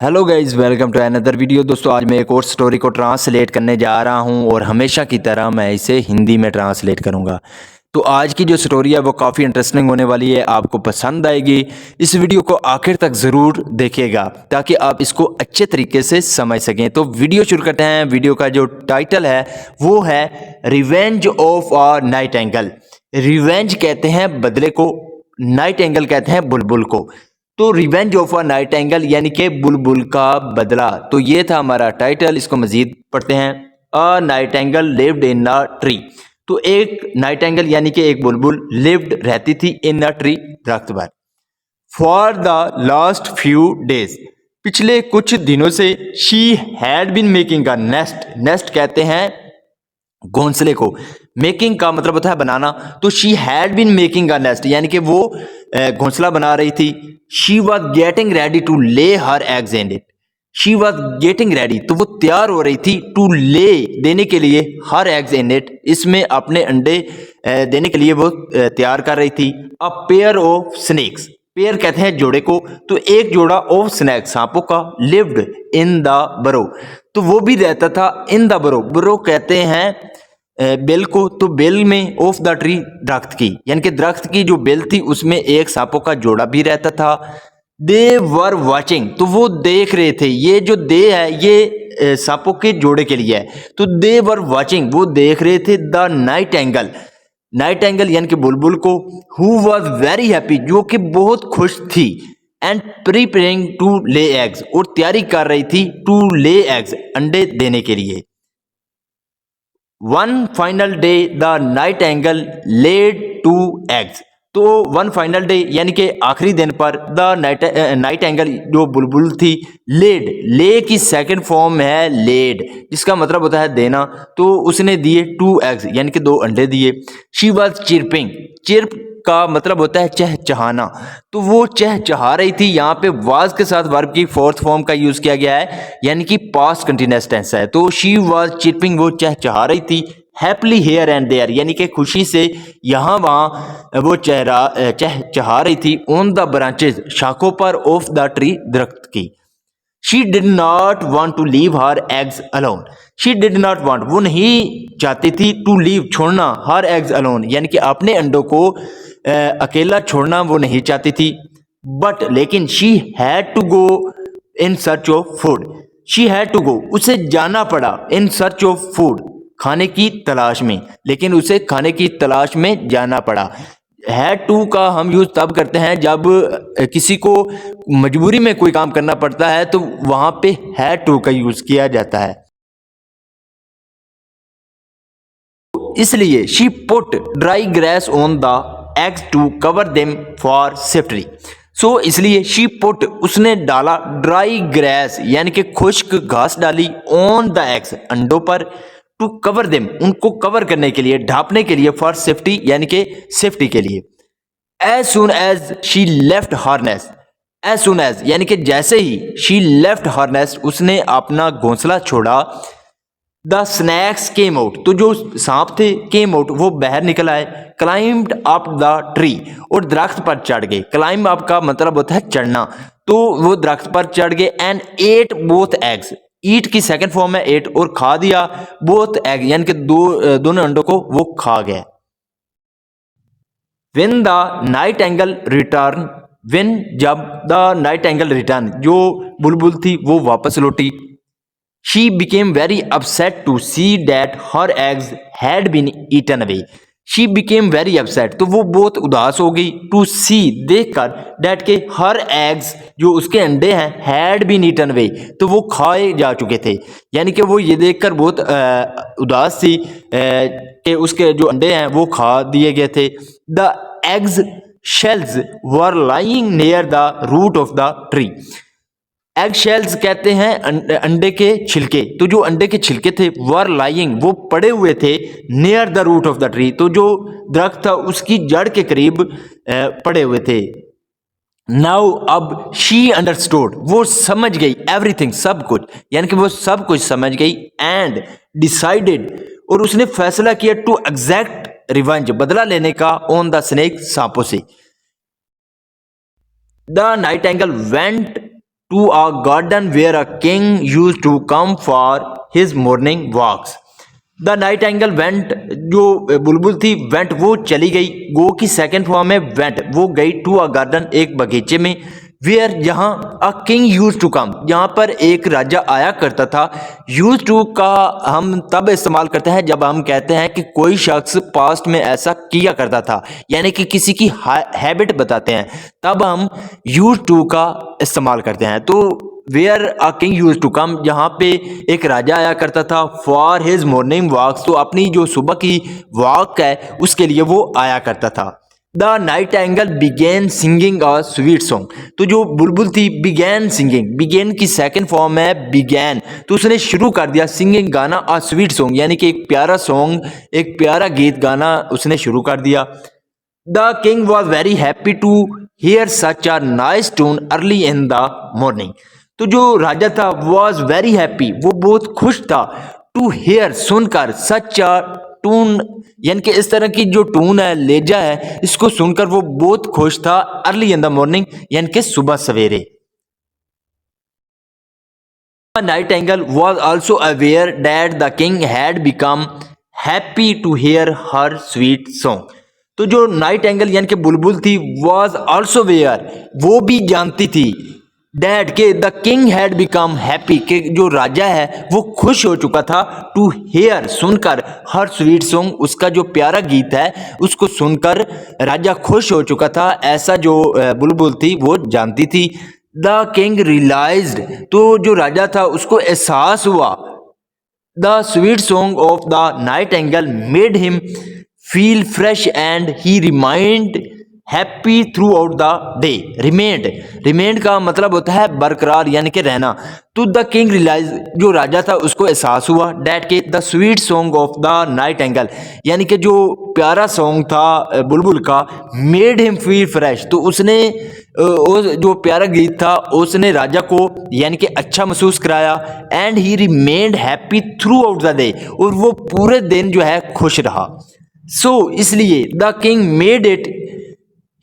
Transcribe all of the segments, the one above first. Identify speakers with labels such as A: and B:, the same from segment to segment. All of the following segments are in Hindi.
A: Hello guys, welcome to another video. दोस्तों, आज मैं एक और स्टोरी को ट्रांसलेट करने जा रहा हूं और हमेशा की तरह मैं इसे हिंदी में ट्रांसलेट करूंगा। तो आज की जो स्टोरी है वो काफ़ी इंटरेस्टिंग होने वाली है, आपको पसंद आएगी। इस वीडियो को आखिर तक ज़रूर देखिएगा ताकि आप इसको अच्छे तरीके से समझ सकें। तो वीडियो शुरू करते हैं। वीडियो का जो टाइटल है वो है revenge of a night angle. Revenge कहते हैं बदले को, नाइट एंगल कहते हैं बुलबुल को। तो revenge of a night angle यानी कि बुलबुल का बदला। तो ये था हमारा टाइटल। इसको मजीद पढ़ते हैं। A night angle lived in a tree. तो एक नाइट एंगल यानी कि एक बुलबुल लिव्ड रहती थी इन अ ट्री, दरख्त पर। For the last few days, पिछले कुछ दिनों से she had been making a nest. Nest कहते हैं घोंसले को। मेकिंग का मतलब होता है बनाना। तो she had been making a nest यानी कि वो घोंसला बना रही थी। She was getting ready to lay her eggs in it. She was getting ready, तो वो तैयार हो रही थी टू ले, देने के लिए, हर एग्स इन इट, इसमें अपने अंडे देने के लिए वो तैयार कर रही थी। A pair of snakes, pair कहते हैं जोड़े को। तो एक जोड़ा ऑफ स्नैक, सांपों का, लिव्ड इन द बरो, तो वो भी रहता था इन द बरो। बरो कहते हैं बेल को। तो बेल में ऑफ द ट्री, दरख्त की, यानी कि दरख्त की जो बेल थी उसमें एक सांपों का जोड़ा भी रहता था। दे वर वॉचिंग, तो वो देख रहे थे। ये जो दे है ये सांपों के जोड़े के लिए है। तो दे वर वॉचिंग, वो देख रहे थे the night angle. Night angle यानी कि बुलबुल को। हु वॉज वेरी हैप्पी, जो कि बहुत खुश थी। And preparing to lay eggs, और तैयारी कर रही थी टू ले एग्स, अंडे देने के लिए। One final day the nightingale laid two eggs. तो वन फाइनल डे यानी कि आखिरी दिन पर द नाइट एंगल जो बुलबुल थी, लेड, ले की सेकंड फॉर्म है लेड, जिसका मतलब होता है देना। तो उसने दिए टू एग्स यानी कि 2 अंडे दिए। शी वॉज चिरपिंग, चिर्प का मतलब होता है चहचहाना। तो वो चहचहा रही थी। यहाँ पे वाज के साथ वर्ब की फोर्थ फॉर्म का यूज किया गया है, यानी कि पास्ट कंटिन्यूअस टेंस है। तो शी वाज चिरपिंग, वो चहचहा रही थी। हैप्पीली हियर एंड देयर, यानी कि खुशी से यहाँ वहाँ वो चहचहा रही थी। ऑन द ब्रांचेज, शाखों पर, ऑफ द ट्री, दरख्त की। She did not want to leave her eggs alone. She did not want, वो नहीं चाहती थी, टू लीव, छोड़ना, हर एग्स अलोन, यानी कि अपने अंडों को अकेला छोड़ना वो नहीं चाहती थी। बट लेकिन she had to go in search of food. She had to go, उसे जाना पड़ा, इन सर्च ऑफ फूड, खाने की तलाश में। लेकिन उसे खाने की तलाश में जाना पड़ा। हैड टू का हम यूज तब करते हैं जब किसी को मजबूरी में कोई काम करना पड़ता है, तो वहां पे हैड टू का यूज किया जाता है। इसलिए she put dry grass on the eggs to cover them for safety. So इसलिए शी पुट, उसने डाला, ड्राई ग्रास यानी कि खुश्क घास डाली, ऑन द एग्स, अंडों पर, टू कवर देम, उनको कवर करने के लिए, ढांपने के लिए, फॉर सेफ्टी यानी कि सेफ्टी के लिए। As soon as she left her nest, as soon as यानी कि जैसे ही, शी लेफ्ट हर नेस्ट, उसने अपना घोंसला छोड़ा। द स्नैक्स केम आउट, तो जो सांप थे, केम आउट, वो बाहर निकल आए। क्लाइम्ड अप द ट्री, और दरख्त पर चढ़ गए। क्लाइंब अप का मतलब होता है चढ़ना। तो वो दरख्त पर चढ़ गए। एंड एट बोथ एग्स, ईट की सेकंड फॉर्म है एट, और खा दिया बोथ एग यानी कि दोनों अंडों को वो खा गया। When the night angle return, when जब the night angle return, जो बुलबुल थी वो वापस लौटी। She became very upset to see that her eggs had been eaten away. She became very upset, तो वो बहुत उदास हो गई। To see, देखकर, that के her eggs, जो उसके अंडे हैं, had been eaten away, तो वो खाए जा चुके थे। यानी कि वो ये देखकर बहुत उदास थी कि उसके जो अंडे हैं वो खा दिए गए थे। The eggs shells were lying near the root of the tree. Egg shells कहते हैं अंडे के छिलके। तो जो अंडे के छिलके थे, वर लाइंग, वो पड़े हुए थे, near the root of the tree, तो जो दरख्त था उसकी जड़ के करीब पड़े हुए थे। नाउ, अब, शी अंडरस्टूड, वो समझ गई, एवरीथिंग, सब कुछ, यानी कि वो सब कुछ समझ गई। एंड डिसाइडेड, और उसने फैसला किया, टू एग्जैक्ट रिवेंज, बदला लेने का, ऑन द स्नेक, सांपों से। The nightingale went to a garden where a king used to come for his morning walks. The nightingale went, जो बुलबुल थी वेंट वो चली गई, गो की सेकेंड फॉर्म में वेंट वो गई, टू अ गार्डन एक बगीचे में, वेयर जहाँ a king used to come यहाँ पर एक राजा आया करता था। यूज टू का हम तब इस्तेमाल करते हैं जब हम कहते हैं कि कोई शख्स पास्ट में ऐसा किया करता था, यानी कि किसी की हैबिट बताते हैं, तब हम यूज टू का इस्तेमाल करते हैं। तो where a king used to come, जहाँ पे एक राजा आया करता था, फॉर हिज मॉर्निंग वॉक्स, तो अपनी जो सुबह की वॉक है उसके लिए वो आया करता था। The nightingale began singing a sweet song, तो जो बुलबुल थी बिगेन सिंगिंग, बिगेन की सेकंड फॉर्म है बिगैन, तो उसने शुरू कर दिया सिंगिंग गाना, अ स्वीट सॉन्ग यानी कि एक प्यारा सॉन्ग, एक प्यारा गीत गाना उसने शुरू कर दिया। The king was very happy to hear such a nice tune early in the morning, तो जो राजा था वॉज वेरी हैप्पी, वो बहुत खुश था, टू हियर सुनकर, सच अ टून यानी कि इस तरह की जो टून है, लेजा है, इसको सुनकर वो बहुत खुश था, अर्ली इन द मॉर्निंग यानी कि सुबह सवेरे। Nightingale was also aware that the king had become happy to hear her sweet song, तो जो नाइट एंगल यानी कि बुलबुल थी वॉज ऑल्सो वेयर, वो भी जानती थी, डैड के the king had become happy, के जो राजा है वो खुश हो चुका था, टू हेयर सुनकर, हर स्वीट सॉन्ग उसका जो प्यारा गीत है उसको सुनकर राजा खुश हो चुका था, ऐसा जो बुलबुल थी वो जानती थी। द किंग रियलाइज्ड, तो जो राजा था उसको एहसास हुआ, the sweet song of the night angle made him feel fresh and he remind happy through out the day. Remained का मतलब होता है बरकरार यानी कि रहना। तो द किंग रियलाइज, जो राजा था उसको एहसास हुआ, डैट के the sweet song of the nightingale यानी कि जो प्यारा सॉन्ग था बुलबुल का, मेड हिम फील फ्रेश, तो उसने जो प्यारा गीत था उसने राजा को यानी कि अच्छा महसूस कराया, and he remained happy through out the day, और वो पूरे दिन जो है खुश रहा। सो इसलिए the king made it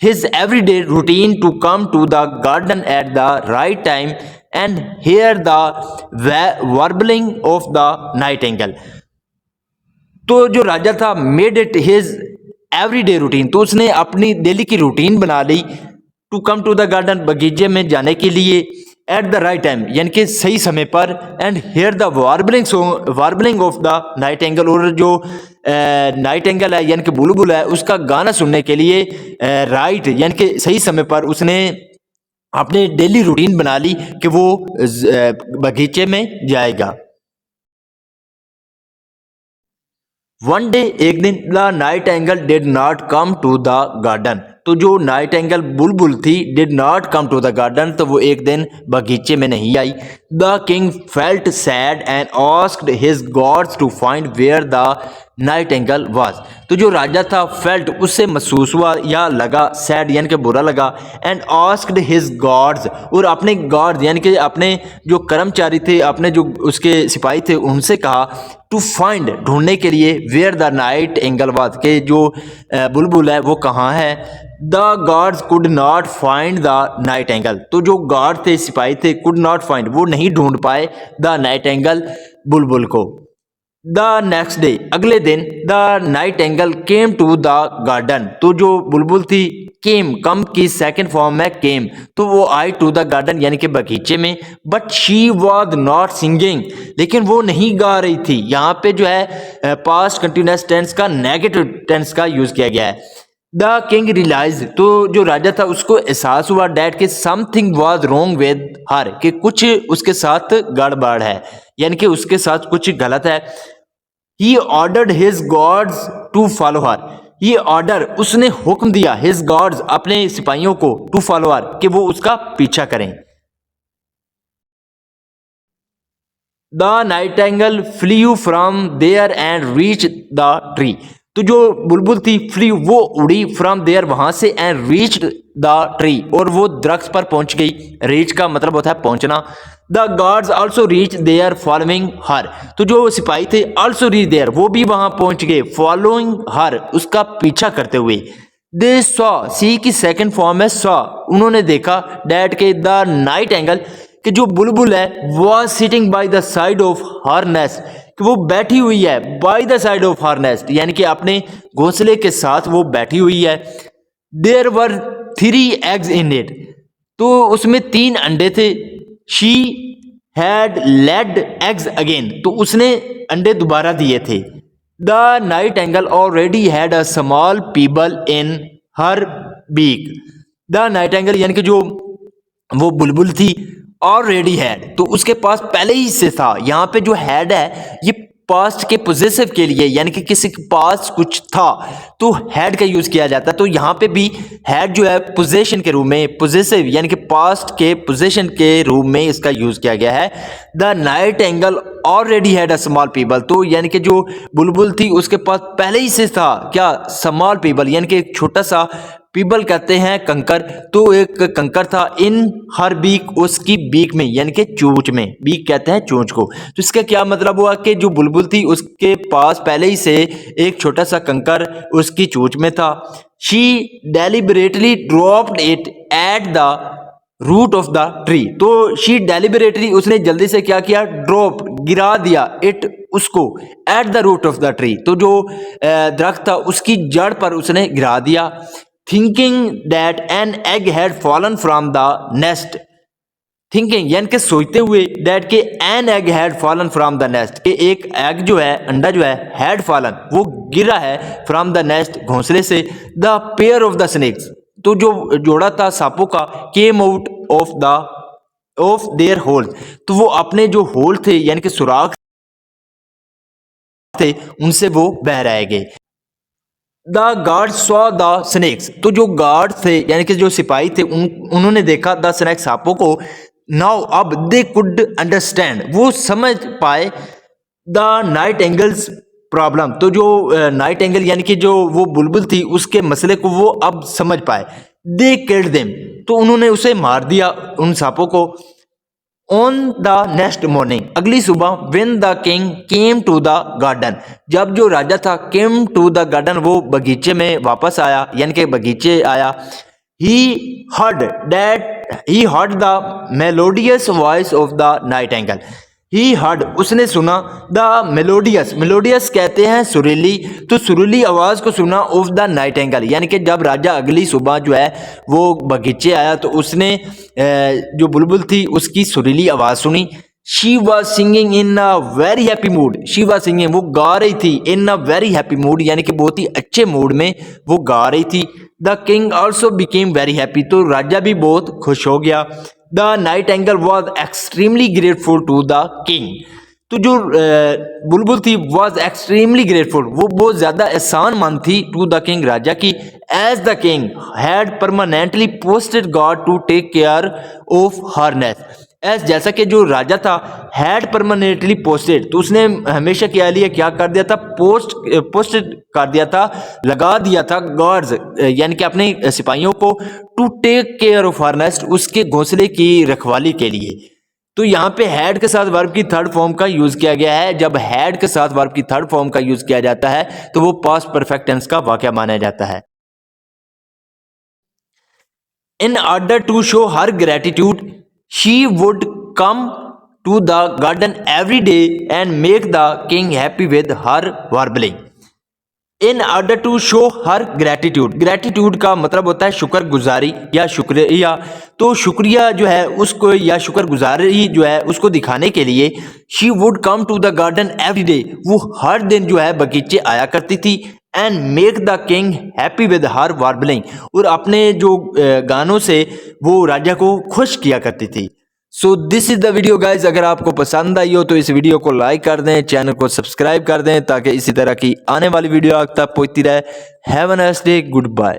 A: his everyday routine to come to the garden at the right time and hear the warbling of the nightingale। तो जो राजा था made it his everyday routine, तो उसने अपनी डेली की रूटीन बना ली, to come to the garden बगीचे में जाने के लिए, एट द राइट टाइम यानी कि सही समय पर, and hear the warbling of the nightingale, और जो नाइट एंगल है यानी कि बुलबुल है उसका गाना सुनने के लिए राइट यानी कि सही समय पर उसने अपनी डेली रूटीन बना ली कि वो बगीचे में जाएगा। वन डे, एक दिन, the nightingale did not come to the garden, तो जो नाइट एंगल बुलबुल थी did not come to the garden, तो वो एक दिन बगीचे में नहीं आई। The king felt sad and asked his gods to find where the nightingale was, तो जो राजा था फेल्ट उससे महसूस हुआ या लगा, सैड यानी कि बुरा लगा, एंड आस्क्ड हिज गॉड्स, और अपने गॉड्स यानी कि अपने जो कर्मचारी थे, अपने जो उसके सिपाही थे उनसे कहा, टू फाइंड ढूंढने के लिए, where the nightingale was, के जो बुलबुल है वो कहाँ है। The guards could not find the nightingale, तो जो गार्ड थे सिपाही थे, कुड नॉट फाइंड वो नहीं ढूंढ पाए द नाइट एंगल बुलबुल को। द नेक्स्ट डे, अगले दिन, the nightingale came to the garden, तो जो बुलबुल थी केम, कम की सेकंड फॉर्म में केम, तो वो आई टू द गार्डन यानी कि बगीचे में, but she was not singing, लेकिन वो नहीं गा रही थी। यहाँ पे जो है पास्ट कंटिन्यूअस टेंस का नेगेटिव टेंस का यूज किया गया है। द किंग रियलाइज, तो जो राजा था उसको एहसास हुआ, डैट के something was wrong with her, कि कुछ उसके साथ गड़बड़ है यानी कि उसके साथ कुछ गलत है। He ordered his gods to follow her, ये ऑर्डर उसने हुक्म दिया, हिज गॉड्स अपने सिपाहियों को, टू फॉलो हर कि वो उसका पीछा करें। The nightingale flew from there and reach the tree, तो जो बुलबुल थी फ्लीव वो उड़ी, फ्रॉम देयर वहां से, एंड रीच्ड द ट्री और वो दरख्त पर पहुंच गई। रीच का मतलब होता है पहुंचना। The guards also reach there following her, तो जो सिपाही थे ऑल्सो रीच देयर वो भी वहां पहुंच गए, फॉलोइंग हर उसका पीछा करते हुए। दे सॉ, सी की सेकंड फॉर्म है सॉ, उन्होंने देखा, डैट के द नाइट एंगल कि जो बुलबुल है was sitting by the side of her nest, कि वो बैठी हुई है by the side of her nest, यानी कि अपने घोंसले के साथ वो बैठी हुई है। There were 3 eggs in it, तो उसमें 3 अंडे थे। She had laid eggs again, तो उसने अंडे दोबारा दिए थे। The nightingale already had a small pebble in her beak, the nightingale यानी कि जो वो बुलबुल थी ऑलरेडी हैड, तो उसके पास पहले ही से था। यहाँ पे जो हैड है ये पास्ट के पोजेसिव के लिए, यानी कि किसी के पास कुछ था तो हैड का यूज किया जाता है। तो यहाँ पे भी हैड जो है पोजेशन के रूप में, पोजेसिव यानी कि पास्ट के पोजेशन के रूप में इसका यूज किया गया है। The nightingale already had a small pebble, तो यानी कि जो बुलबुल थी उसके पास पहले ही से था क्या, स्मॉल पीबल, यानी कि एक छोटा सा पीबल कहते हैं कंकर, तो एक कंकर था इन हर बीक, उसकी बीक में यानी कि चोंच में, बीक कहते हैं चोंच को। तो इसका क्या मतलब हुआ कि जो बुलबुल थी उसके पास पहले ही से एक छोटा सा कंकर उसकी चोंच में था। She deliberately dropped it at the root of the tree, तो शी डेलिबरेटली उसने जल्दी से क्या किया, ड्रॉप गिरा दिया, इट उसको, at the root of the tree, तो जो दरख्त था उसकी जड़ पर उसने गिरा दिया। Thinking that an egg had fallen from the nest, thinking यानी कि सोचते हुए, दैट के an egg had fallen from the nest, के एक एग जो है, अंडा जो है, हैड फॉलन वो गिरा है, फ्रॉम द नेस्ट घोंसले से। The pair of the snakes, तो जो जोड़ा था सांपों का, came out of their hole, तो वो अपने जो होल थे यानी कि सुराख थे उनसे वो बहराए गए। The guard saw the snakes, तो जो गार्ड थे यानी कि जो सिपाही थे उन्होंने देखा द स्नेक्स सांपों को। नाउ अब दे कुड अंडरस्टैंड, वो समझ पाए द नाइट एंगल्स प्रॉब्लम, तो जो नाइट एंगल यानी कि जो वो बुलबुल थी उसके मसले को वो अब समझ पाए। दे किल्ड देम, तो उन्होंने उसे मार दिया उन सांपों को। ऑन द नेक्स्ट मॉर्निंग, अगली सुबह, when the king came to the garden, जब जो राजा था केम टू द गार्डन, वो बगीचे में वापस आया यानी कि बगीचे आया। He heard the melodious voice of the night angle, he heard उसने सुना, द मेलोडियस कहते हैं सुरीली, तो सुरीली आवाज को सुना, ऑफ द नाइट एंगल, यानी कि जब राजा अगली सुबह जो है वो बगीचे आया तो उसने जो बुलबुल थी उसकी सुरीली आवाज सुनी। She was singing in a very happy mood, she was singing वो गा रही थी, इन अ वेरी हैप्पी मूड यानी कि बहुत ही अच्छे मूड में वो गा रही थी। The king also became very happy, तो राजा भी बहुत खुश हो गया। The nightingale was extremely grateful to the king, तो जो बुलबुल थी वॉज एक्सट्रीमली ग्रेटफुल, वो बहुत ज्यादा एहसान मंद थी, टू द किंग राजा की। As the king had permanently posted guard to take care of her nest, as जैसा कि जो राजा था हैड परमानेंटली पोस्टेड, तो उसने हमेशा के लिए क्या कर दिया था, पोस्टेड कर दिया था, लगा दिया था गार्ड्स यानी कि अपने सिपाहियों को, to take care of her nest, उसके घोंसले की रखवाली के लिए। तो यहाँ पे हैड के साथ वर्ब की थर्ड फॉर्म का यूज किया गया है। जब हैड के साथ वर्ब की थर्ड फॉर्म का यूज किया जाता है तो वो पास्ट परफेक्ट टेंस का वाक्य माना जाता है। In order to show her gratitude she would come to the garden every day and make the king happy with her warbling. In order to show her gratitude, gratitude का मतलब होता है शुक्रगुजारी या शुक्रिया, तो शुक्रिया जो है उसको या शुक्रगुजारी जो है उसको दिखाने के लिए she would come to the garden every day, वो हर दिन जो है बगीचे आया करती थी। And make the king happy with her warbling, और अपने जो गानों से वो राजा को खुश किया करती थी। So this is the video guys, अगर आपको पसंद आई हो तो इस वीडियो को लाइक कर दें, चैनल को सब्सक्राइब कर दें ताकि इसी तरह की आने वाली वीडियो आप तक पहुंचती रहे। Have a nice day, good bye.